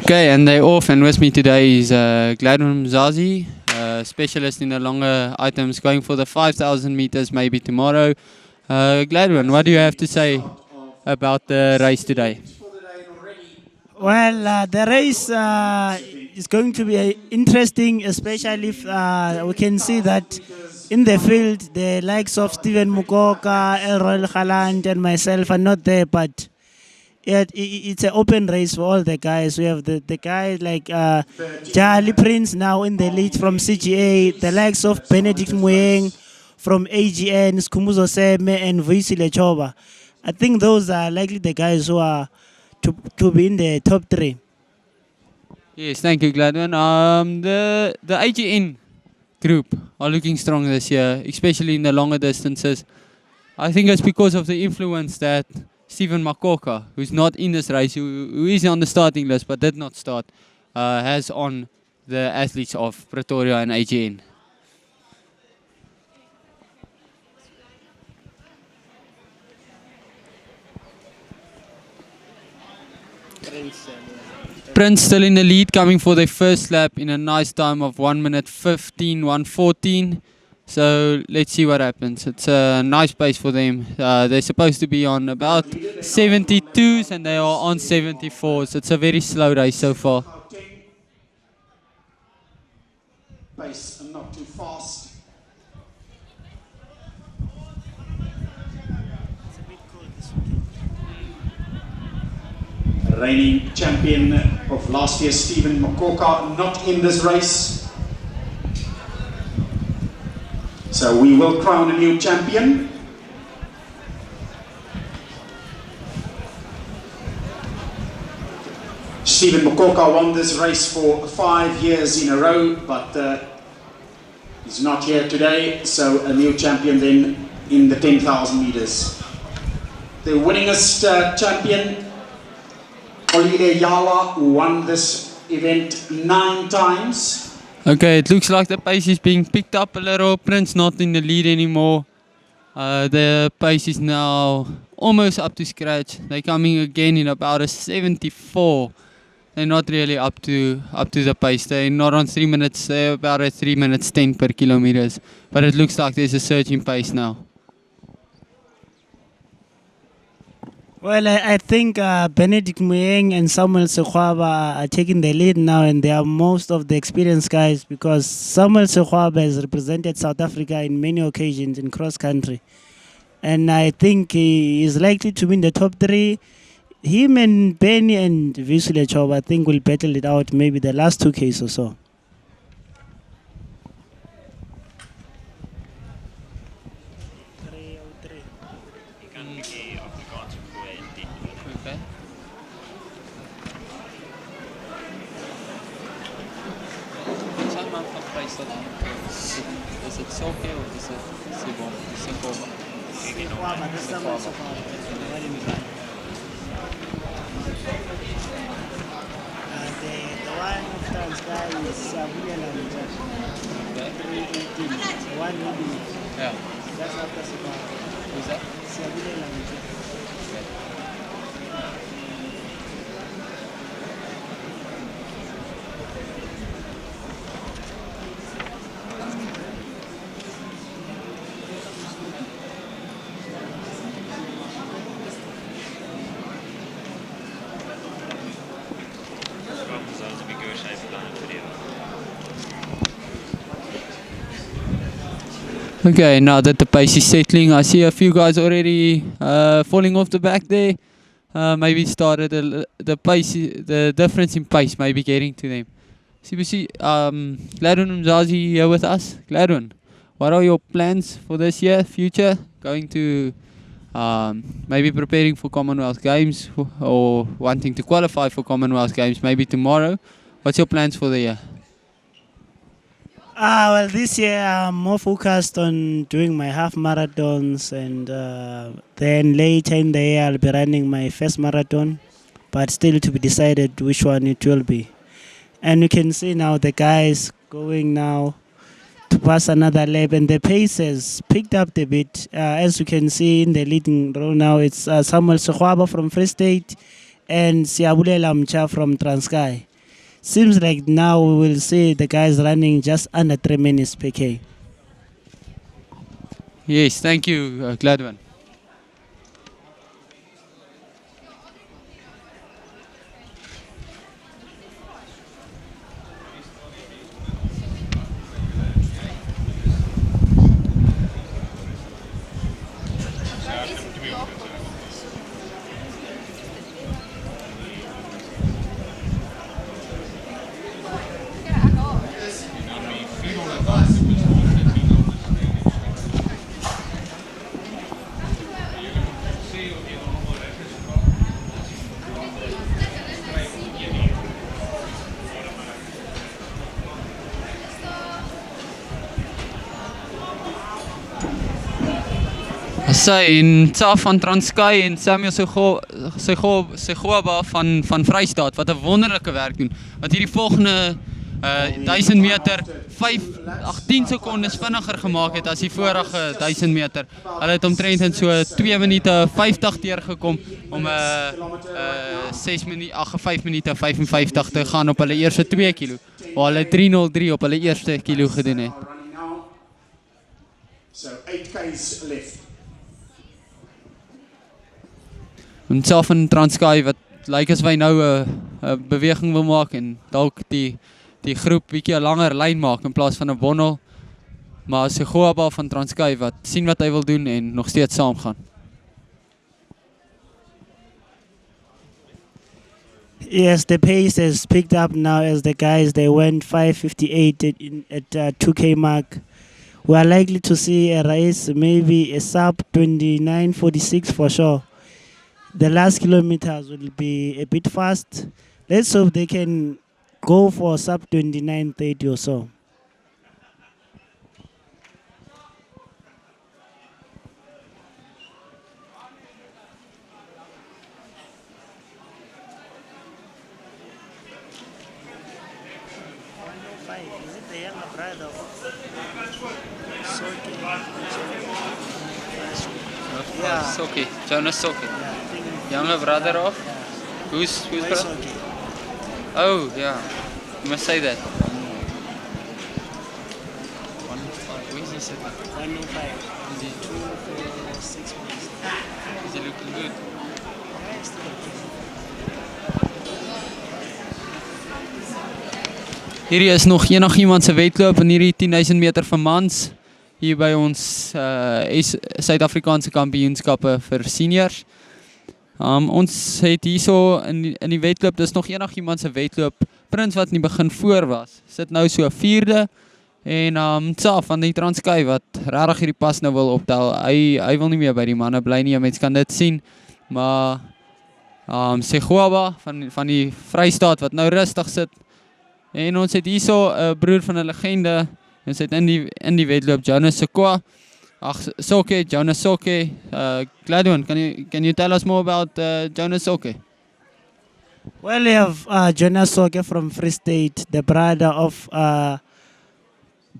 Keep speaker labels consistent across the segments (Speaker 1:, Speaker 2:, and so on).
Speaker 1: Okay, and they're off, and with me today is Gladwin Mzazi, specialist in the longer items, going for the 5,000 meters maybe tomorrow. Gladwin, what do you have to say about the race today?
Speaker 2: Well, the race is going to be interesting, especially if we can see that in the field, the likes of Stephen Mukoka, Elroy Khaland, and myself are not there, but it's an open race for all the guys. We have the guys like JALI Prince now in the lead from CGA, the likes of Benedict Moeng from AGN, Sikhumbuzo SEME, and Vuyisile Tshoba. I think those are likely the guys who are to be in the top 3.
Speaker 1: Yes, thank you, Gladwin. The AGN group are looking strong this year, especially in the longer distances. I think it's because of the influence that Stephen Mukoka, who's not in this race, who is on the starting list but did not start, has on the athletes of Pretoria and AGN. Prince still in the lead, coming for their first lap in a nice time of 1 minute 15, 1:14. So let's see what happens. It's a nice pace for them. They're supposed to be on about 72s and they are on 74s. It's a very slow race so far.
Speaker 3: Pace and not too fast. Reigning champion of last year, Stephen Mukoka, not in this race. So we will crown a new champion. Stephen Mukoka won this race for 5 years in a row, but he's not here today, so a new champion then in the 10,000 meters. The winningest champion, Olile Yala, who won this event 9 times.
Speaker 1: Okay, it looks like the pace is being picked up a little. Prince not in the lead anymore. The pace is now almost up to scratch. They're coming again in about a 74. They're not really up to the pace. They're not on 3 minutes. They're about at 3 minutes 10 per kilometers. But it looks like there's a surge in pace now.
Speaker 2: Well, I think Benedict Moeng and Samuel SEGOABA are taking the lead now, and they are most of the experienced guys, because Samuel SEGOABA has represented South Africa in many occasions in cross country, and I think he is likely to win the top 3. Him and Benny and Vuyisile Tshoba, I think, will battle it out maybe the last 2Ks or so.
Speaker 1: Is it SOKE or is it SEGOABA?
Speaker 2: The one of Transkei is SIYABULELA.
Speaker 1: Okay.
Speaker 2: 318. It's 1 minute.
Speaker 1: Yeah.
Speaker 2: That's after SEGOABA.
Speaker 1: Who's that?
Speaker 2: SIYABULELA.
Speaker 1: Okay, now that the pace is settling, I see a few guys already falling off the back there. Maybe started the pace, the difference in pace may be getting to them. See, Gladwin Mzazi here with us. Gladwin, what are your plans for this year, future? Going to maybe preparing for Commonwealth Games or wanting to qualify for Commonwealth Games maybe tomorrow. What's your plans for the year?
Speaker 2: Well, this year I'm more focused on doing my half marathons, and then later in the year I'll be running my first marathon, but still to be decided which one it will be. And you can see now the guys going now to pass another lap, and the pace has picked up a bit. As you can see in the leading row now, it's Samuel SEGOABA from Free State and SIYABULELA from Transkei. seems like now we will see the guys running just under 3 minutes per K.
Speaker 1: Yes, thank you, Gladwin. Sy en Tsa van Transkei en Samuel SEGOABA van Vrystaat wat 'n wonderlike werk doen. Wat hierdie volgende 1000 meter 10 sekondes vinniger gemaak het as die vorige 1000 meter. Hulle het omtrent in so 2 minute 50 deurgekom om 5 minute 55 te gaan op hulle eerste 2 kilo. Waar hulle 3:03 op hulle eerste kilo gedoen het.
Speaker 3: So 8 Ks left.
Speaker 1: En self van Transkei wat lyk as wy nou 'n beweging wil maak en dalk die groep bietjie 'n langer lyn maak in plaas van 'n bondel. Maar SEGOABA van Transkei wat sien wat hy wil doen en nog steeds saamgaan.
Speaker 2: Yes, the pace has picked up now as the guys, they went 5:58 at 2K mark. We are likely to see a race, maybe a sub 29:46 for sure. The last kilometers will be a bit fast. Let's hope they can go for sub 29:30 or so. Is it the younger brother of SOKE? Yeah.
Speaker 1: SOKE, Jonas SOKE. Younger brother of? Who's brother? Oh, yeah. You must say that. 105. Where is he sitting?
Speaker 2: 105.
Speaker 1: Is he
Speaker 2: 2 for 6 minutes.
Speaker 1: Is he looking good? Hierdie is nog enigiemand se wedloop in hierdie 10.000 meter vir mans hier by ons Suid-Afrikaanse kampioenskappe vir seniors. Ons het hierso in die wedloop, dis nog enigiemand se wedloop. Prins wat in die begin voor was, sit nou so 4de en Tsa van die Transkei wat regtig hierdie pas nou wil optel. Hy wil nie meer by die manne bly nie, mense kan dit sien. Maar SEGOABA van die Vrystaat wat nou rustig sit. En ons het hierso 'n broer van 'n legende. Ons het in die wedloop Jonas SOKE, Jonas SOKE. Gladwin, can you tell us more about Jonas SOKE?
Speaker 2: Well, we have Jonas SOKE from Free State, the brother of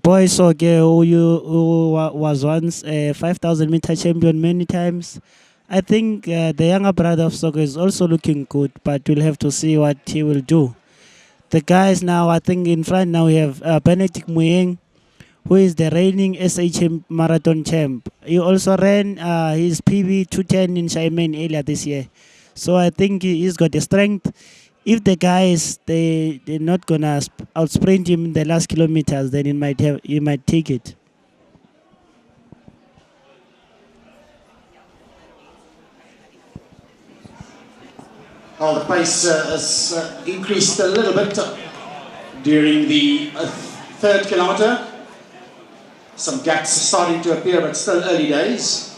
Speaker 2: Boy SOKE, who was once a 5,000 meter champion many times. I think the younger brother of SOKE is also looking good, but we'll have to see what he will do. The guys now, I think in front now we have Benedict Moeng, who is the reigning SA marathon champ. He also ran his PB 210 in Shaimen earlier this year. So I think he's got the strength. If the guys, they're not going to outsprint him in the last kilometers, then he might take it.
Speaker 3: Well, the pace has increased a little bit during the 3rd kilometer. Some gaps starting to appear, but still early days.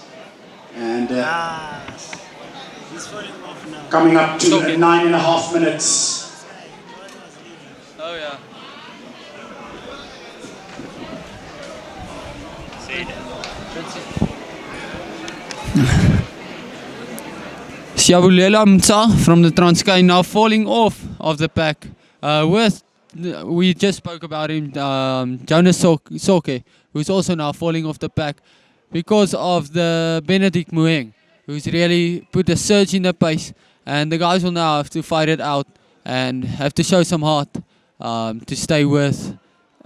Speaker 3: And
Speaker 2: he's falling off now.
Speaker 3: coming up to 9.5 minutes.
Speaker 1: Oh yeah. SIYABULELA from the Transkei now falling off of the pack. We just spoke about him, Jonas SOKE, who's also now falling off the pack because of the Benedict Moeng, who's really put a surge in the pace, and the guys will now have to fight it out and have to show some heart to stay with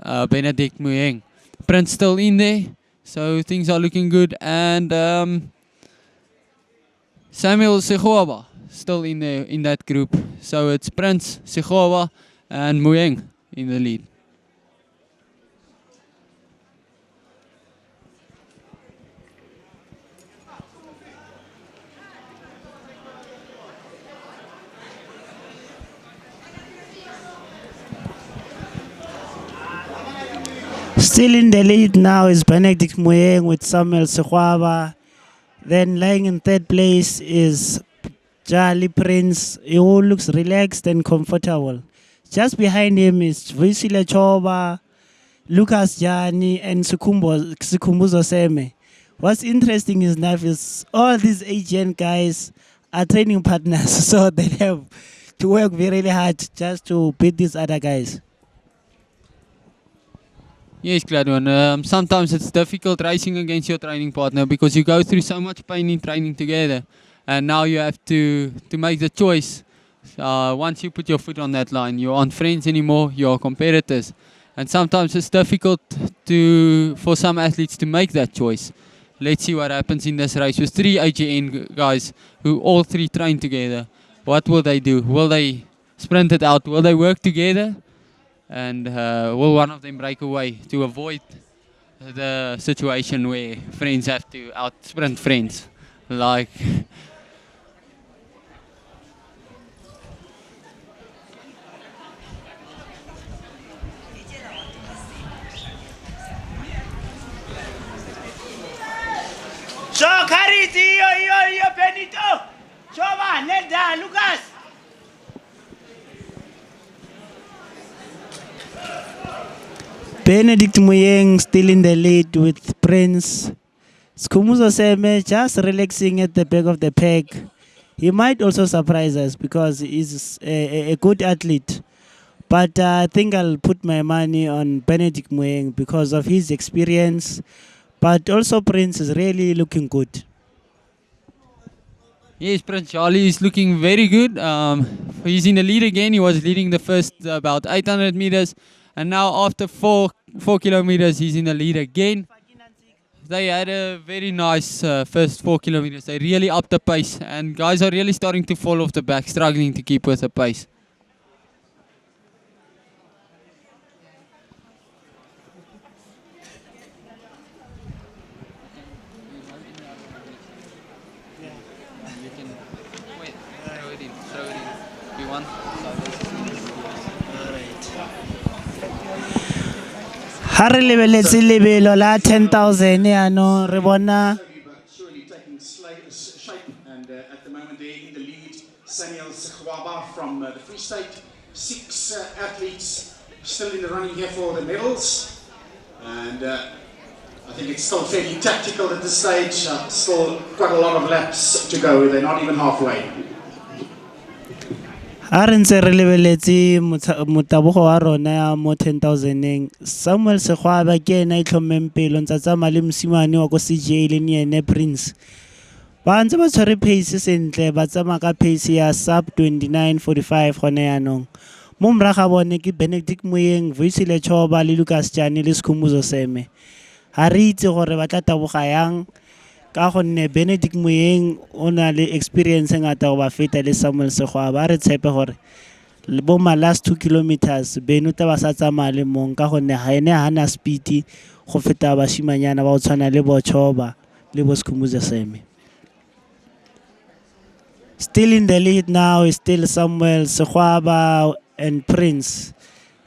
Speaker 1: Benedict Moeng. Prince still in there, so things are looking good. And Samuel SEGOABA still in there in that group. So it's Prince, SEGOABA, and Moeng in the lead.
Speaker 2: Still in the lead now is Benedict Moeng with Samuel SEGOABA. Then lying in third place is JALI Prince. He all looks relaxed and comfortable. Just behind him is Vuyisile Tshoba, Lukas Jani, and Sikhumbuzo SEME. What's interesting is now is all these AGN guys are training partners, so they have to work really hard just to beat these other guys.
Speaker 1: Yes, Gladwin. Sometimes it's difficult racing against your training partner because you go through so much pain in training together, and now you have to make the choice. Once you put your foot on that line, you aren't friends anymore, you are competitors. And sometimes it's difficult for some athletes to make that choice. Let's see what happens in this race with 3 AGN guys who all 3 train together. What will they do? Will they sprint it out? Will they work together? And will one of them break away to avoid the situation where friends have to out-sprint friends? Like...
Speaker 2: Benito! Tshoba, Neda, Lukas! Benedict Moeng still in the lead with Prince. Sikhumbuzo SEME just relaxing at the back of the pack. He might also surprise us because he's a good athlete. But I think I'll put my money on Benedict Moeng because of his experience. But also Prince is really looking good.
Speaker 1: Yes, Prince JALI is looking very good. He's in the lead again. He was leading the first about 800 meters. And now after 4 kilometers, he's in the lead again. They had a very nice first 4 kilometers. They really upped the pace. And guys are really starting to fall off the back, struggling to keep with the pace.
Speaker 2: Ha re lebeletse lebelo la 10,000 yaanong re bona
Speaker 3: Surely taking shape, and at the moment they're in the lead. Samuel SEGOABA from the Free State. 6 athletes still in the running here for the medals, and I think it's still fairly tactical at this stage. Still quite a lot of laps to go. They're not even halfway.
Speaker 2: ha re ntse re lebeletse motabogo wa rona ya mo 10,000eng. Samuel SEGOABA ke ena itlhommeng pelo ntse tsamaya le mosimane wa ko CJ le ene Prince. Ba ntse ba tshwere pace sentle, ba tsamaya ka pace ya sub 29:45 gone yaanong. Mo moraga bone ke Benedict Moeng, Vuyisile Tshoba le Lukas Jani le Sikhumbuzo SEME. Ha re itse gore ba tla taboga yang ka gonne Benedict Moeng o na le experience ngata go ba feta le Samuel SEGOABA. Re tshepe gore le bo ma last 2 kilometers beno ta ba sa tsamaya le mong ka gonne ha ene hana speed go feta bashimanyana ba o tshwana le bo Tshoba le bo Sikhumbuzo SEME. Still in the lead now is still Samuel SEGOABA and Prince,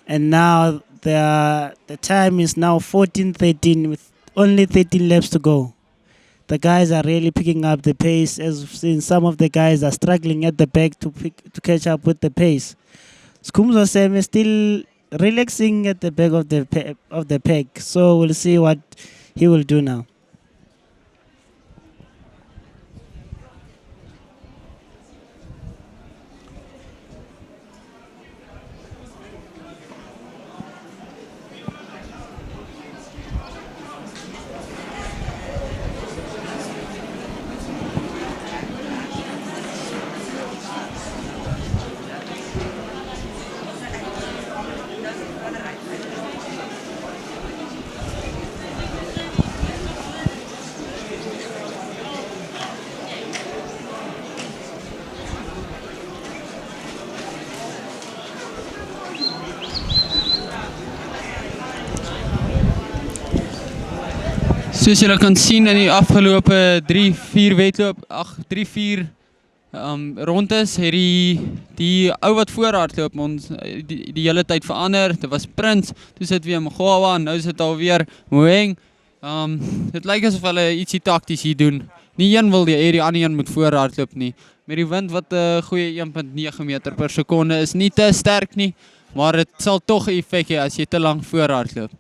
Speaker 2: and now the time is now 14:13 with only 13 laps to go. The guys are really picking up the pace. As we've seen, some of the guys are struggling at the back to catch up with the pace. Sikhumbuzo SEME still relaxing at the back of the pack, so we'll see what he will do now.
Speaker 1: Soos julle kan sien in die afgelope 3-4 wedloop, 3-4 rondes het die ou wat voorhardloop ons die hele tyd verander. Dit was Prins, toe sit weer Mgowa en nou is dit alweer Moeng. Dit lyk asof hulle ietsie takties hier doen. Nie een wil die ander een moet voorhardloop nie. Met die wind wat 'n goeie 1.9 meter per sekonde is, nie te sterk nie, maar dit sal tog 'n effek hê as jy te lank voorhardloop.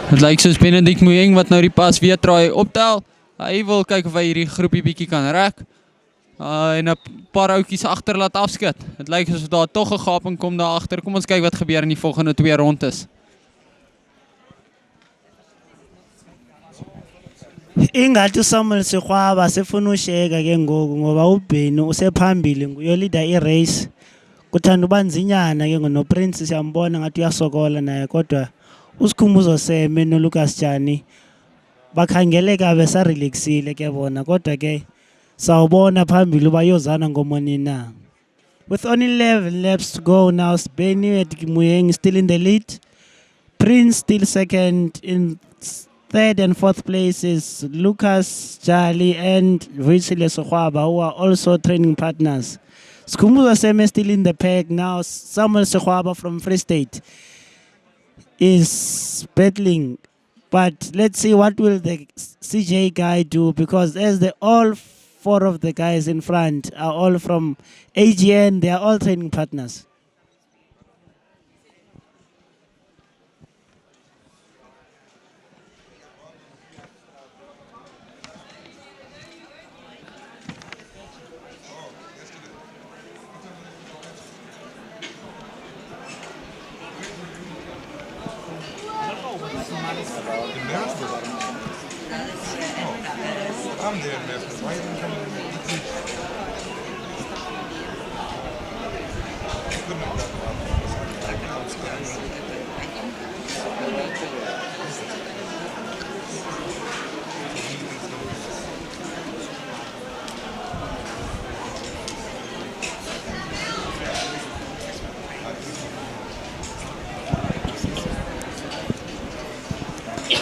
Speaker 1: Het lyk soos Benedict Moeng wat nou die pas weer draai optel. Hy wil kyk of hy hierdie groepie bietjie kan rek. En 'n paar oudjies agter laat afskud. Het lyk asof daar tog 'n gaping kom daar agter. Kom ons kyk wat gebeur in die volgende 2 rondes.
Speaker 2: Ingathi uSamuel Sikhumbuzo sefuna usheka ke ngoku ngoba uBheni usephambili nguye leader irace. Kuthanda uba nzinyana ke ngoNoprince siyambona ngathi uyasokola naye kodwa uSikhumbuzo SEME noLukas Jani bakhangeleka besarelaxile ke bona kodwa ke sawubona phambili bayozana ngomoni na. With only 11 laps to go now, Benedict Moeng still in the lead. Prince still second. In third and fourth places Lukas, JALI and Vuyisile who are also training partners. Sikhumbuzo SEME still in the pack now. Samuel Sikhumbuzo from Free State is battling, but let's see what will the CJ guy do, because as they all 4 of the guys in front are all from AGN, they are all training partners.
Speaker 4: I'm there, man. Why you didn't come to the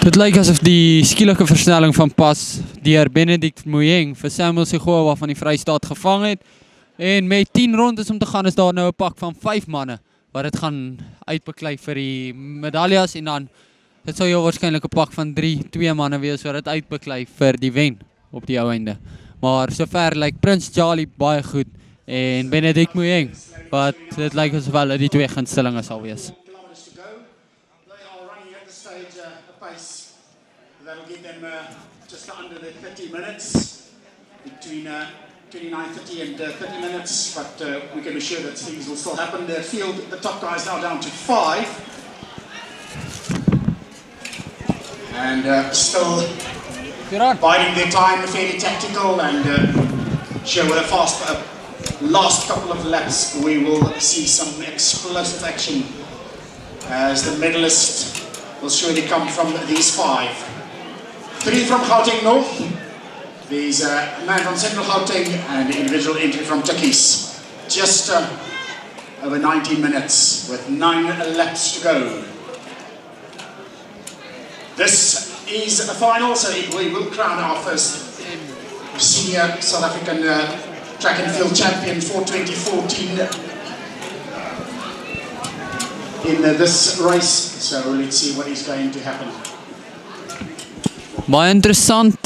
Speaker 1: Dit lyk asof die skielike versnelling van pas deur Benedict Moeng vir Samuel Sikhumbuzo van die Vrystaat gevang het. En met 10 rondes om te gaan is daar nou 'n pak van 5 manne wat dit gaan uitbeklei vir die medaljes, en dan dit sou jou waarskynlik 'n pak van 2 manne wees wat dit uitbeklei vir die wen op die ou einde. Maar sover lyk Prins JALI baie goed en Benedict Moeng wat dit lyk asof hulle die 2 gunstelinge sal wees.
Speaker 3: That'll give them just under the 30 minutes, between 29:30 and 30 minutes, but we can be sure that things will still happen. The field, the top guys now down to 5. And still biding their time, fairly tactical, and sure with a fast last couple of laps we will see some explosive action as the medalist will surely come from these 5. 3 from Gauteng North, there's a man from Central Gauteng and an individual entry from Tikkies. Just over 19 minutes with 9 laps to go. This is a final, so we will crown our first senior South African track and field champion for 2014 in this race. So let's see what is going to happen.
Speaker 1: Baie interessant,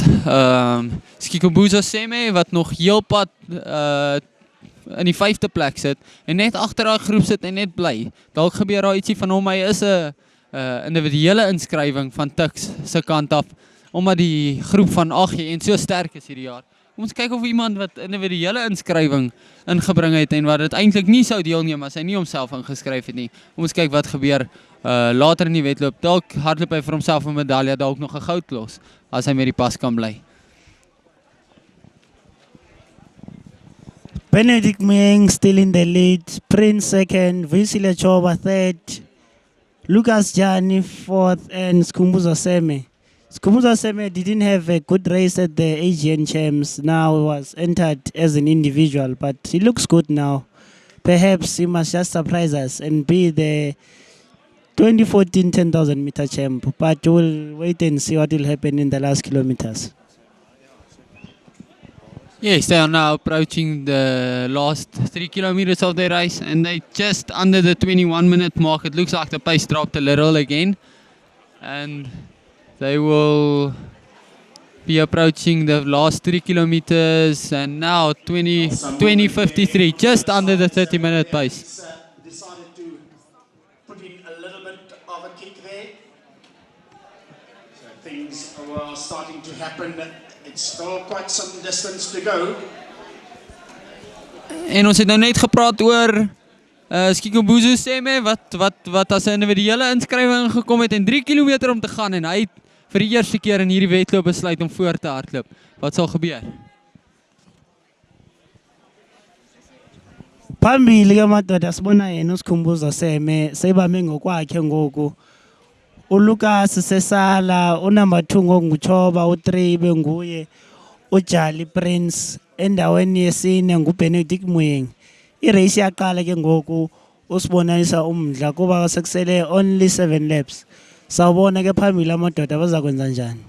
Speaker 1: Sikhumbuzo SEME wat nog heel pad in die 5de plek sit en net agter daai groep sit en net bly. Dalk gebeur daar ietsie van hom, hy is 'n individuele inskrywing van Tuks se kant af, omdat die groep van AGN so sterk is hierdie jaar. Kom ons kyk of iemand wat individuele inskrywing ingebring het en wat dit eintlik nie sou deelneem as hy nie homself ingeskryf het nie. Kom ons kyk wat gebeur later in die wedloop. Dalk hardloop hy vir homself 'n medalje, dalk nog 'n goud los as hy met die pas kan bly.
Speaker 2: Benedict Moeng still in the lead, Prince second, Vuyisile third, Lukas Jani fourth, and Sikhumbuzo SEME. Sikhumbuzo SEME didn't have a good race at the AGN Champs. Now he was entered as an individual, but he looks good now. Perhaps he must just surprise us and be the 2014 10,000 meter champ. But we'll wait and see what will happen in the last kilometers.
Speaker 1: Yes, they are now approaching the last 3 kilometers of their race, and they just under the 21-minute mark. It looks like the pace dropped a little again, and they will be approaching the last 3 kilometers, and now 20:53, just under the 30-minute pace.
Speaker 3: Decided to put in a little bit of a kick there. So things were starting to happen. It's still quite some distance to go.
Speaker 1: En ons het nou net gepraat oor Sikhumbuzo SEME wat as 'n individuele inskrywing gekom het en 3 kilometer om te gaan, en hy het vir die eerste keer in hierdie wedloop besluit om voor te hardloop. Wat sal gebeur?
Speaker 2: Phambili ke madoda sibona yena uSikhumbuzo SEME sebame ngokwakhe ngoku. uLukas sesala, unumber 2 ngokuTshoba, u3 benguye, uJali Prince, endaweni yesine nguBenedict Moeng. Irace yaqala ke ngoku usibonisa umdla kuba sekusele only 7 laps. Sawubona ke phambili amadoda bazakwenza njani.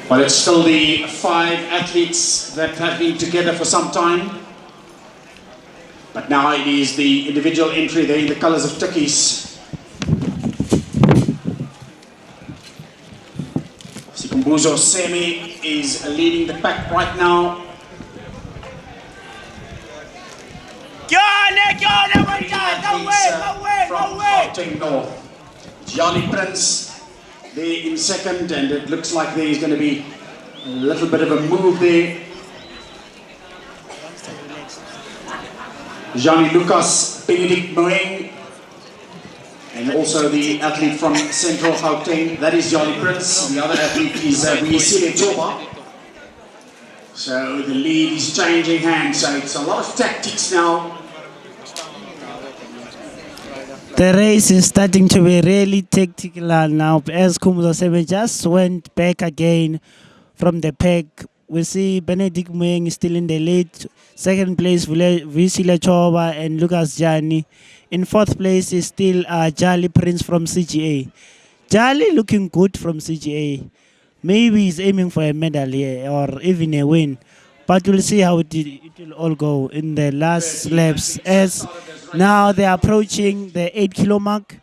Speaker 3: Well, it's still the 5 athletes that have been together for some time. But now it is the individual entry there in the colours of Tukkies. Sikhumbuzo SEME is leading the pack right now. North. JALI Prince there in second, and it looks like there is going to be a little bit of a move there. Jani Lukas, Benedict Moeng, and also the athlete from Central Gauteng, that is JALI Prince. The other athlete is Vuyisile Tshoba. So the lead is changing hands, so it's a lot of tactics now.
Speaker 2: The race is starting to be really tactical now, as Sikhumbuzo SEME just went back again from the pack. We see Benedict Moeng is still in the lead. Second place, Vuyisile Tshoba and Lukas Jani. In fourth place is still JALI Prince from CGA. JALI looking good from CGA. Maybe he's aiming for a medal here or even a win. But we'll see how it will all go in the last laps, as now they're approaching the 8 kilo mark.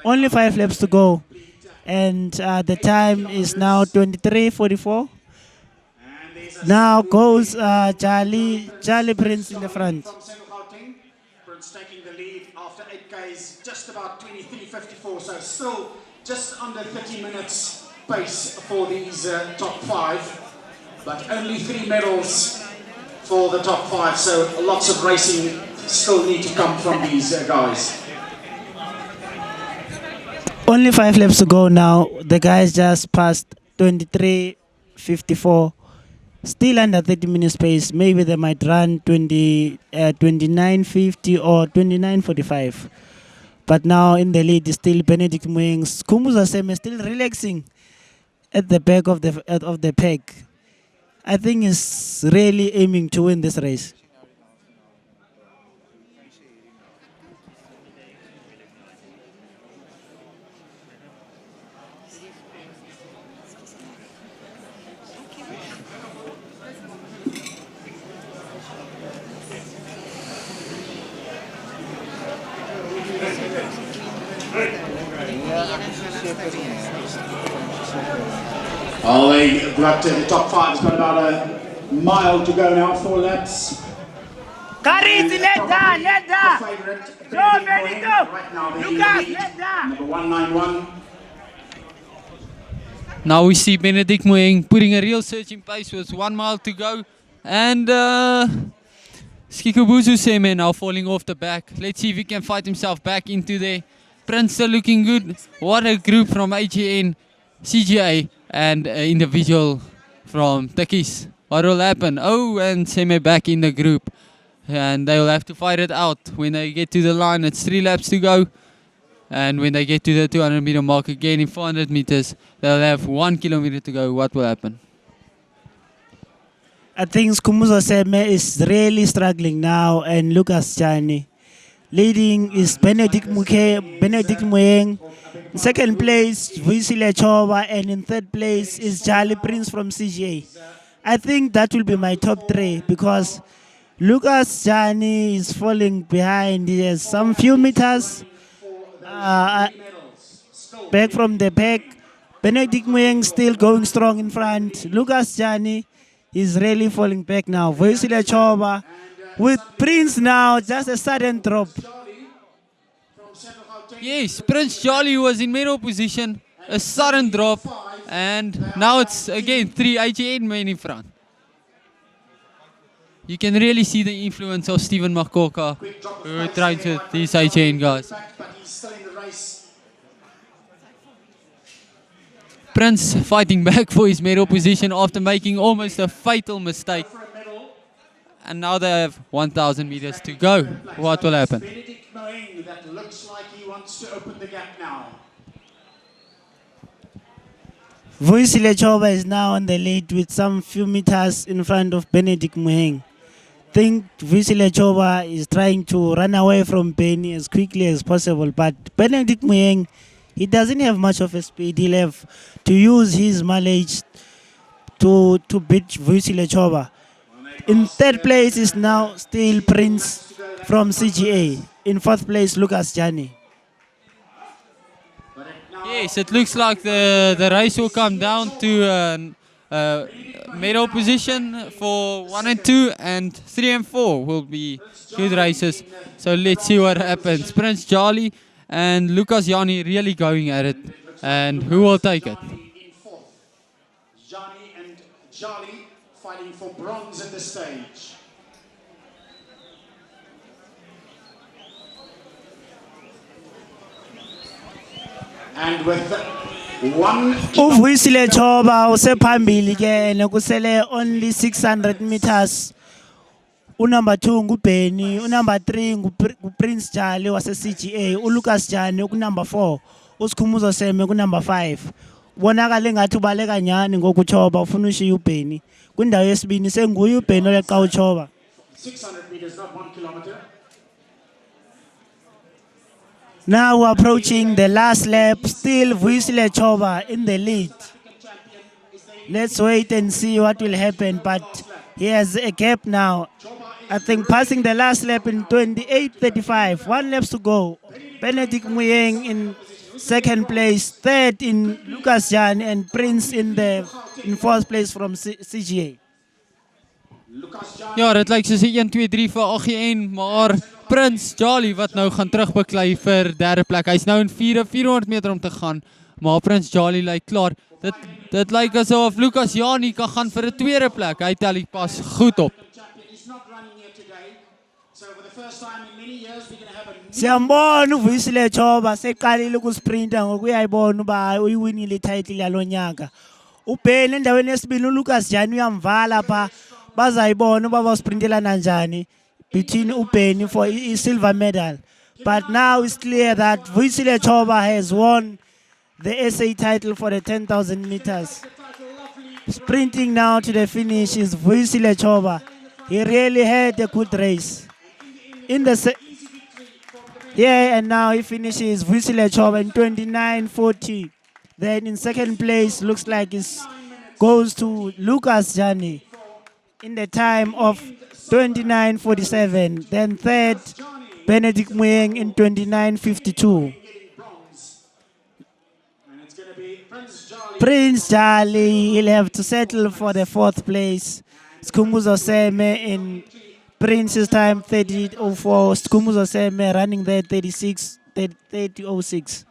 Speaker 2: Only 5 laps to go. And the time is now 23:44. Now goes JALI Prince in the front.
Speaker 3: From Central Gauteng, Prince taking the lead after 8K is just about 23:54, so still just under 30 minutes pace for these top 5. But only 3 medals for the top 5, so lots of racing still need to come from these guys.
Speaker 2: Only 5 laps to go now. The guys just passed 23:54. Still under 30 minutes pace. Maybe they might run 29:50 or 29:45. But now in the lead is still Benedict Moeng. Sikhumbuzo SEME still relaxing at the back of the pack. I think he's really aiming to win this race.
Speaker 3: Oh, they got to the top 5. It's got about a mile to go now, 4 laps. Right now, the lead, number 191.
Speaker 1: Now we see Benedict Moeng putting a real surge in pace with 1 mile to go. And Sikhumbuzo SEME now falling off the back. Let's see if he can fight himself back into there. Prince still looking good. What a group from AGN, CGA, and individual from Takis. What will happen? Oh, and SEME back in the group. And they will have to fight it out. When they get to the line, it's 3 laps to go. And when they get to the 200 meter mark again in 400 meters, they'll have 1 kilometer to go. What will happen?
Speaker 2: I think Sikhumbuzo SEME is really struggling now, and Lukas Jani. Leading is Benedict Moeng. In second place, Vuyisile Tshoba, and in third place is JALI Prince from CGA. I think that will be my top 3 because Lukas Jani is falling behind. He has some few meters back from the back. Benedict Moeng still going strong in front. Lukas Jani is really falling back now. Vuyisile Tshoba with Prince now, just a sudden drop.
Speaker 1: Yes, Prince JALI was in middle position, a sudden drop, and now it's again 3 AGN men in front. You can really see the influence of Stephen Makoka, who trains with these AGN guys. Prince fighting back for his medal position after making almost a fatal mistake. And now they have 1,000 meters to go. What will happen?
Speaker 3: Benedict Moeng, that looks like he wants to open the gap now.
Speaker 2: Vuyisile Tshoba is now on the lead with some few meters in front of Benedict Moeng. I think Vuyisile Tshoba is trying to run away from Benny as quickly as possible, but Benedict Moeng, he doesn't have much of a speed. He'll have to use his mileage to beat Vuyisile Tshoba. In third place is now still Prince from CGA. In fourth place, Lukas Jani.
Speaker 1: Yes, it looks like the race will come down to medal position for 1 and 2, and 3 and 4 will be good races. So let's see what happens. Prince JALI and Lukas Jani really going at it, and who will take it?
Speaker 3: In fourth, Jani and JALI fighting for bronze at the stage. And with one
Speaker 2: Vuyisile Tshoba usephambili ke nekusele only 600 meters. Unumber 2 nguBenny, unumber 3 nguPrince JALI wase CGA, uLukas Jani ukunumber 4, uSikhumbuzo SEME kunumber 5. Bonakala engathi ubaleka nyani ngokuTshoba ufuna ushiya uBenny. Kwindawo yesibini senguye uBenny oleqa uTshoba.
Speaker 3: 600 meters, not 1 kilometer.
Speaker 2: Now we're approaching the last lap, still Vuyisile Tshoba in the lead. Let's wait and see what will happen, but he has a gap now. I think passing the last lap in 28:35, 1 lap to go. Benedict Moeng in second place, third in Lukas Jani, and Prince in fourth place from CGA.
Speaker 1: Ja, dit lyk soos 'n 1 2 3 vir AGN, maar Prince JALI wat nou gaan terugbeklei vir derde plek. Hy's nou in 400 meter om te gaan, maar Prince JALI lyk klaar. Dit lyk asof Lukas Jani kan gaan vir 'n tweede plek. Hy tel die pas goed op.
Speaker 2: Siyambona uVuyisile Tshoba seqalile ukusprinta ngokuyayibona uba uyiwinile ititle yalonyaka. uBenny endaweni yesibili uLukas Jani uyamvala pha. Bazayibona uba basprintelana njani between uBenny for a silver medal. But now it's clear that Vuyisile Tshoba has won the SA title for the 10,000 meters. Sprinting now to the finish is Vuyisile Tshoba. He really had a good race. And now he finishes Vuyisile Tshoba in 29:40. Then in second place looks like it goes to Lukas Jani in the time of 29:47. Then third, Benedict Moeng in 29:52. Prince JALI, he'll have to settle for the fourth place. Sikhumbuzo SEME in Prince's time 30:04. Sikhumbuzo SEME running there 30:06.